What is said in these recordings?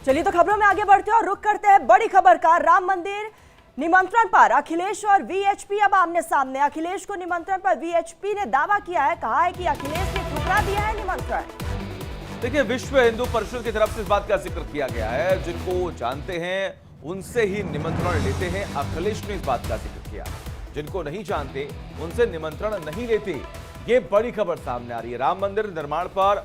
चलिए तो खबरों में आगे बढ़ते हैं और रुक करते हैं बड़ी खबर का। राम मंदिर निमंत्रण पर अखिलेश और वीएचपी अब आमने सामने। अखिलेश को निमंत्रण पर वीएचपी ने दावा किया है, कहा है कि अखिलेश ने ठुकरा दिया है निमंत्रण। देखिए, विश्व हिंदू परिषद की तरफ से इस बात का जिक्र किया गया है, जिनको जानते हैं उनसे ही निमंत्रण लेते हैं। अखिलेश ने इस बात का जिक्र किया, जिनको नहीं जानते उनसे निमंत्रण नहीं लेते। ये बड़ी खबर सामने आ रही है। राम मंदिर निर्माण पर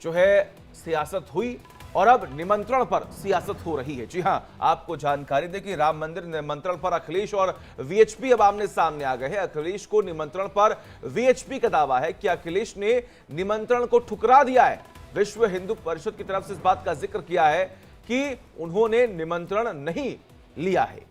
जो है सियासत हुई और अब निमंत्रण पर सियासत हो रही है। जी हां, आपको जानकारी दें कि राम मंदिर निमंत्रण पर अखिलेश और वीएचपी अब आमने सामने आ गए हैं। अखिलेश को निमंत्रण पर वीएचपी का दावा है कि अखिलेश ने निमंत्रण को ठुकरा दिया है। विश्व हिंदू परिषद की तरफ से इस बात का जिक्र किया है कि उन्होंने निमंत्रण नहीं लिया है।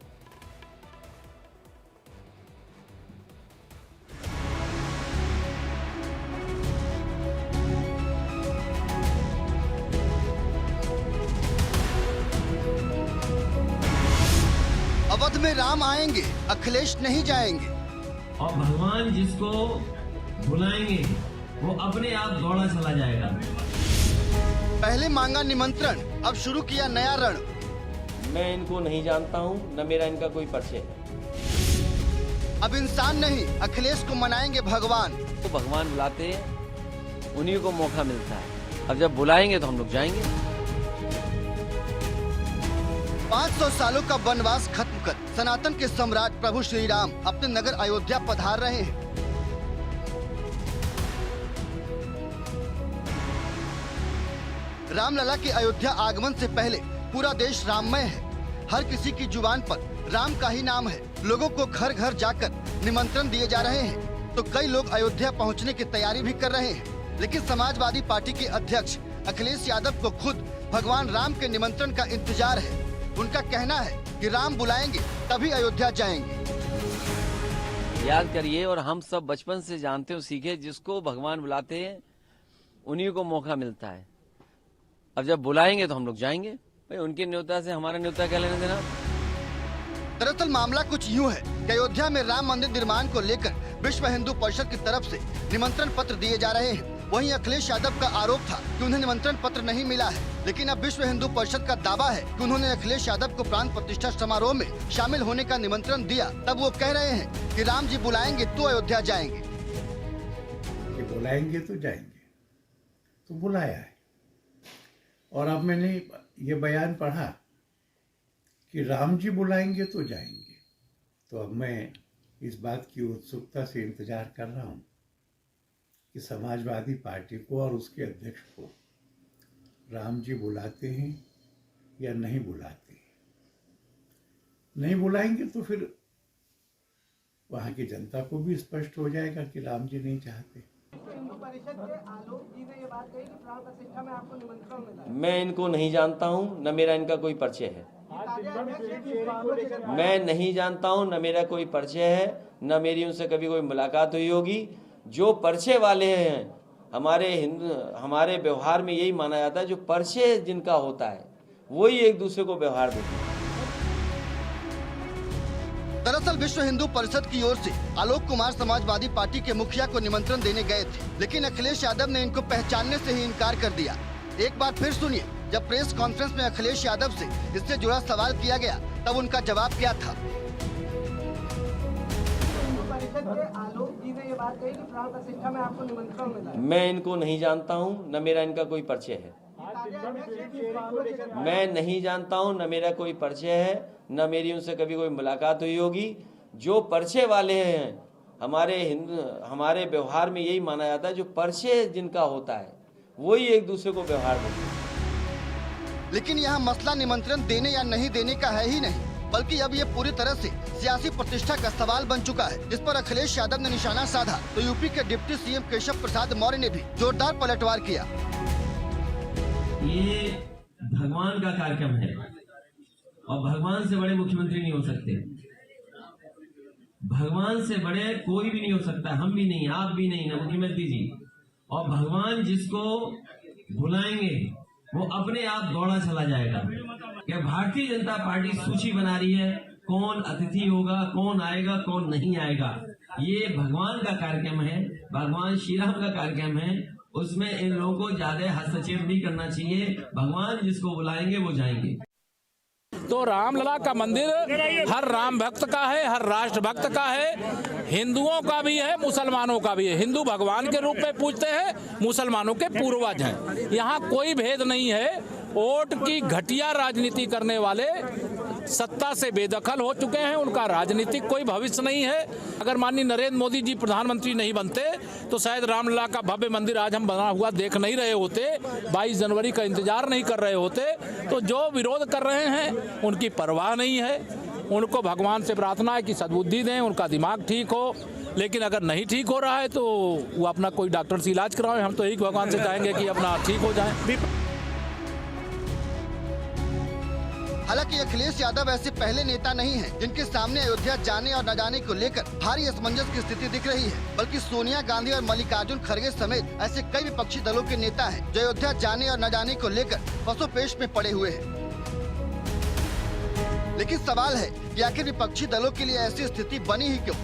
अवध में राम आएंगे, अखिलेश नहीं जाएंगे। और भगवान जिसको बुलाएंगे वो अपने आप दौड़ा चला जाएगा। पहले मांगा निमंत्रण, अब शुरू किया नया रण। मैं इनको नहीं जानता हूं, न मेरा इनका कोई परिचय है। अब इंसान नहीं, अखिलेश को मनाएंगे भगवान। तो भगवान बुलाते हैं, उन्हीं को मौका मिलता है। अब जब बुलाएंगे तो हम लोग जाएंगे। 500 सालों का वनवास खत्म कर सनातन के सम्राट प्रभु श्री राम अपने नगर अयोध्या पधार रहे हैं। रामलला के अयोध्या आगमन से पहले पूरा देश राममय है। हर किसी की जुबान पर राम का ही नाम है। लोगों को घर घर जाकर निमंत्रण दिए जा रहे हैं, तो कई लोग अयोध्या पहुंचने की तैयारी भी कर रहे हैं। लेकिन समाजवादी पार्टी के अध्यक्ष अखिलेश यादव को खुद भगवान राम के निमंत्रण का इंतजार है। उनका कहना है कि राम बुलाएंगे तभी अयोध्या जाएंगे। याद करिए, और हम सब बचपन से जानते हो, सीखे, जिसको भगवान बुलाते हैं उन्हीं को मौका मिलता है। अब जब बुलाएंगे तो हम लोग जाएंगे। भाई, उनके न्योता से हमारा न्योता क्या लेना देना। दरअसल मामला कुछ यूं है कि अयोध्या में राम मंदिर निर्माण को लेकर विश्व हिंदू परिषद की तरफ से निमंत्रण पत्र दिए जा रहे हैं। वहीं अखिलेश यादव का आरोप था कि उन्हें निमंत्रण पत्र नहीं मिला है, लेकिन अब विश्व हिंदू परिषद का दावा है कि उन्होंने अखिलेश यादव को प्राण प्रतिष्ठा समारोह में शामिल होने का निमंत्रण दिया। तब वो कह रहे हैं कि राम जी बुलाएंगे तो अयोध्या जाएंगे। कि बुलाएंगे तो जाएंगे, तो बुलाया है। और अब मैंने ये बयान पढ़ा कि राम जी बुलाएंगे तो जाएंगे, तो अब मैं इस बात की उत्सुकता से इंतजार कर रहा हूँ कि समाजवादी पार्टी को और उसके अध्यक्ष को राम जी बुलाते हैं या नहीं बुलाते हैं। नहीं बुलाएंगे तो फिर वहाँ की जनता को भी स्पष्ट हो जाएगा कि राम जी नहीं चाहते। मैं इनको नहीं जानता हूं, न मेरा इनका कोई परिचय है। मैं नहीं जानता हूं, न मेरा कोई परिचय है, न मेरी उनसे कभी कोई मुलाकात हुई होगी। जो परिचय वाले हैं, हमारे व्यवहार में यही माना जाता है, जो परिचय जिनका होता है वही एक दूसरे को व्यवहार देते हैं। दरअसल विश्व हिंदू परिषद की ओर से आलोक कुमार समाजवादी पार्टी के मुखिया को निमंत्रण देने गए थे, लेकिन अखिलेश यादव ने इनको पहचानने से ही इनकार कर दिया। एक बार फिर सुनिए, जब प्रेस कॉन्फ्रेंस में अखिलेश यादव से इससे जुड़ा सवाल किया गया, तब उनका जवाब क्या था। मैं इनको नहीं जानता हूं, न मेरा इनका कोई परिचय है। मैं नहीं जानता हूं, न मेरा कोई परिचय है, न मेरी उनसे कभी कोई मुलाकात हुई होगी। जो परिचय वाले हैं, हमारे व्यवहार में यही माना जाता है, जो परिचय जिनका होता है वही एक दूसरे को व्यवहार देते हैं। लेकिन यहाँ मसला निमंत्रण देने या नहीं देने का है ही नहीं, बल्कि अब ये पूरी तरह से सियासी प्रतिष्ठा का सवाल बन चुका है। इस पर अखिलेश यादव ने निशाना साधा तो यूपी के डिप्टी सीएम केशव प्रसाद मौर्य ने भी जोरदार पलटवार किया। ये भगवान का कार्यक्रम है और भगवान से बड़े मुख्यमंत्री नहीं हो सकते। भगवान से बड़े कोई भी नहीं हो सकता, हम भी नहीं, आप भी नहीं, ना मुख्यमंत्री जी। और भगवान जिसको बुलाएंगे वो अपने आप दौड़ा चला जाएगा। क्या भारतीय जनता पार्टी सूची बना रही है, कौन अतिथि होगा, कौन आएगा, कौन नहीं आएगा। ये भगवान का कार्यक्रम है, भगवान श्री राम का कार्यक्रम है उसमें इन लोगों को ज्यादा हस्तक्षेप नहीं करना चाहिए। भगवान जिसको बुलाएंगे वो जाएंगे। तो रामलला का मंदिर हर राम भक्त का है, हर राष्ट्र भक्त का है, हिंदुओं का भी है, मुसलमानों का भी है। हिंदू भगवान के रूप में पूजते हैं, मुसलमानों के पूर्वज हैं। यहाँ कोई भेद नहीं है। वोट की घटिया राजनीति करने वाले सत्ता से बेदखल हो चुके हैं, उनका राजनीतिक कोई भविष्य नहीं है। अगर माननीय नरेंद्र मोदी जी प्रधानमंत्री नहीं बनते तो शायद रामलला का भव्य मंदिर आज हम बना हुआ देख नहीं रहे होते, 22 जनवरी का इंतजार नहीं कर रहे होते। तो जो विरोध कर रहे हैं उनकी परवाह नहीं है। उनको भगवान से प्रार्थना है कि सद्बुद्धि दें, उनका दिमाग ठीक हो। लेकिन अगर नहीं ठीक हो रहा है तो वो अपना कोई डॉक्टर से इलाज कराएं। हम तो यही भगवान से चाहेंगे कि अपना ठीक हो जाए। हालांकि अखिलेश यादव ऐसे पहले नेता नहीं हैं जिनके सामने अयोध्या जाने और न जाने को लेकर भारी असमंजस की स्थिति दिख रही है, बल्कि सोनिया गांधी और मल्लिकार्जुन खड़गे समेत ऐसे कई विपक्षी दलों के नेता हैं जो अयोध्या जाने और न जाने को लेकर पसोपेश में पड़े हुए हैं। लेकिन सवाल है कि आखिर विपक्षी दलों के लिए ऐसी स्थिति बनी ही क्यों?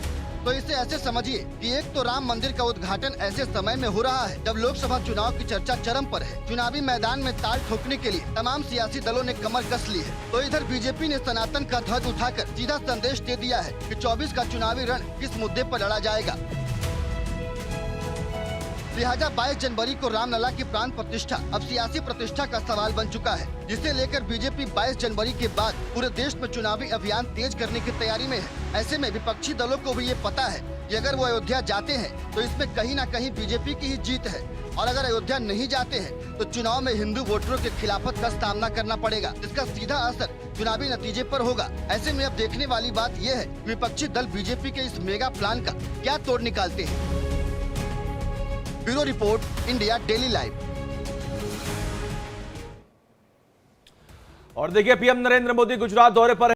तो इसे ऐसे समझिए कि एक तो राम मंदिर का उद्घाटन ऐसे समय में हो रहा है जब लोकसभा चुनाव की चर्चा चरम पर है। चुनावी मैदान में ताल ठोकने के लिए तमाम सियासी दलों ने कमर कस ली है। तो इधर बीजेपी ने सनातन का ध्वज उठाकर सीधा संदेश दे दिया है कि 24 का चुनावी रण किस मुद्दे पर लड़ा जाएगा। लिहाजा 22 जनवरी को रामलला की प्राण प्रतिष्ठा अब सियासी प्रतिष्ठा का सवाल बन चुका है, जिसे लेकर बीजेपी 22 जनवरी के बाद पूरे देश में चुनावी अभियान तेज करने की तैयारी में है। ऐसे में विपक्षी दलों को भी ये पता है कि अगर वो अयोध्या जाते हैं तो इसमें कहीं न कहीं बीजेपी की ही जीत है, और अगर अयोध्या नहीं जाते हैं तो चुनाव में हिंदू वोटरों के खिलाफत का सामना करना पड़ेगा, जिसका सीधा असर चुनावी नतीजे पर होगा। ऐसे में अब देखने वाली बात यह है कि विपक्षी दल बीजेपी के इस मेगा प्लान का क्या तोड़ निकालते हैं। Bureau report, India daily live. और देखिए, पीएम नरेंद्र मोदी गुजरात दौरे पर